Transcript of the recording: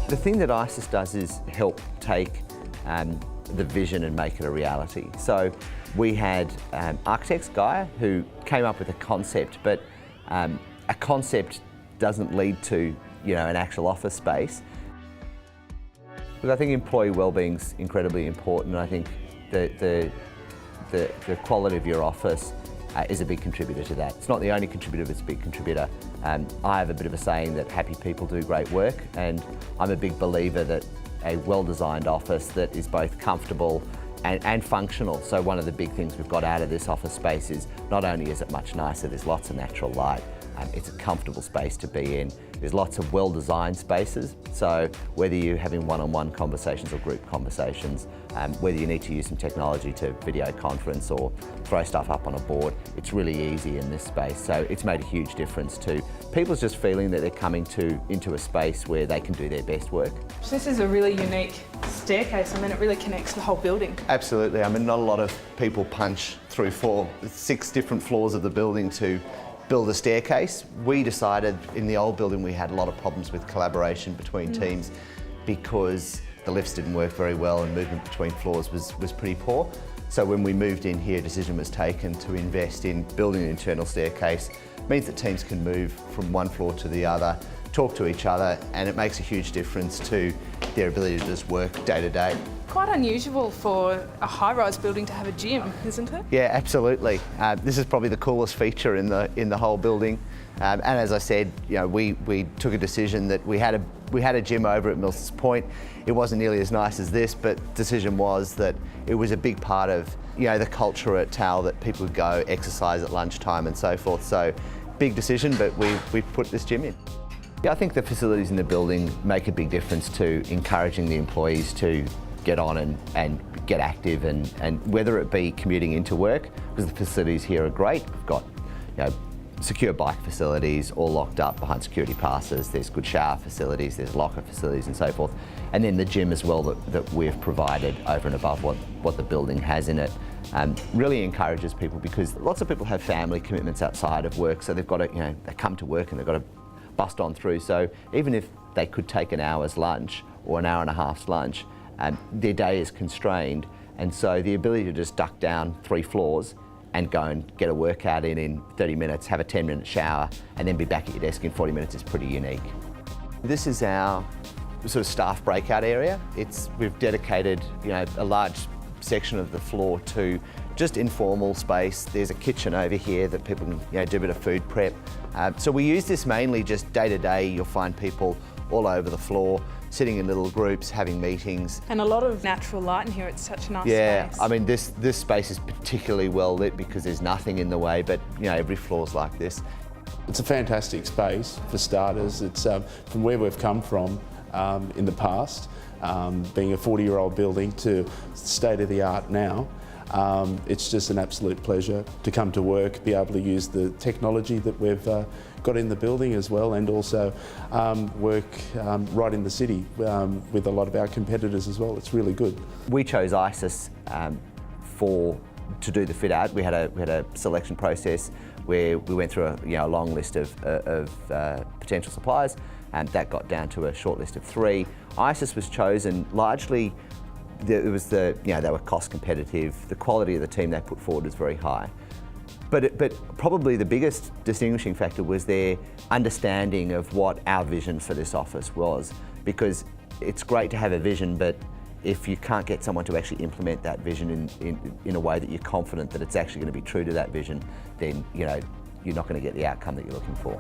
The thing that ISIS does is help take the vision and make it a reality. So we had architects guy who came up with a concept, but a concept doesn't lead to an actual office space. But I think employee wellbeing's incredibly important. I think the quality of your office is a big contributor to that. It's not the only contributor, but it's a big contributor. I have a bit of a saying that happy people do great work, and I'm a big believer that a well-designed office that is both comfortable and functional. So one of the big things we've got out of this office space is not only is it much nicer, there's lots of natural light, it's a comfortable space to be in. There's lots of well-designed spaces, so whether you're having one-on-one conversations or group conversations, whether you need to use some technology to video conference or throw stuff up on a board, it's really easy in this space. So it's made a huge difference to people's just feeling that they're coming into a space where they can do their best work. This is a really unique staircase. I mean, it really connects the whole building. Absolutely. I mean, not a lot of people punch through 6 different floors of the building to build a staircase. We decided in the old building we had a lot of problems with collaboration between teams because the lifts didn't work very well and movement between floors was pretty poor. So when we moved in here, a decision was taken to invest in building an internal staircase. It means that teams can move from one floor to the other, talk to each other, and it makes a huge difference to their ability to just work day to day. Quite unusual for a high-rise building to have a gym, isn't it? Yeah, absolutely. This is probably the coolest feature in the whole building. And as I said, we took a decision that we had a gym over at Milsons Point. It wasn't nearly as nice as this, but decision was that it was a big part of the culture at TAL that people would go exercise at lunchtime and so forth. So big decision, but we put this gym in. Yeah, I think the facilities in the building make a big difference to encouraging the employees to get on and get active, and whether it be commuting into work, because the facilities here are great. We've got secure bike facilities all locked up behind security passes, there's good shower facilities, there's locker facilities and so forth, and then the gym as well that we've provided over and above what the building has in it. Really encourages people, because lots of people have family commitments outside of work, so they've got to, they come to work and they've got to bust on through. So even if they could take an hour's lunch or an hour and a half's lunch, their day is constrained, and so the ability to just duck down 3 floors and go and get a workout in 30 minutes, have a 10-minute shower, and then be back at your desk in 40 minutes is pretty unique. This is our sort of staff breakout area. We've dedicated a large section of the floor to just informal space. There's a kitchen over here that people can do a bit of food prep. So we use this mainly just day to day. You'll find people all over the floor, sitting in little groups, having meetings. And a lot of natural light in here. It's such a nice space. space. I mean, this space is particularly well lit because there's nothing in the way, but every floor's like this. It's a fantastic space for starters. It's from where we've come from in the past, being a 40-year-old building to state of the art now. It's just an absolute pleasure to come to work, be able to use the technology that we've got in the building as well, and also work right in the city with a lot of our competitors as well. It's really good. We chose ISIS to do the fit out. We had a selection process where we went through a long list of potential suppliers, and that got down to a short list of 3. ISIS was chosen largely. They were cost competitive. The quality of the team they put forward was very high. But probably the biggest distinguishing factor was their understanding of what our vision for this office was. Because it's great to have a vision, but if you can't get someone to actually implement that vision in a way that you're confident that it's actually going to be true to that vision, then you're not going to get the outcome that you're looking for.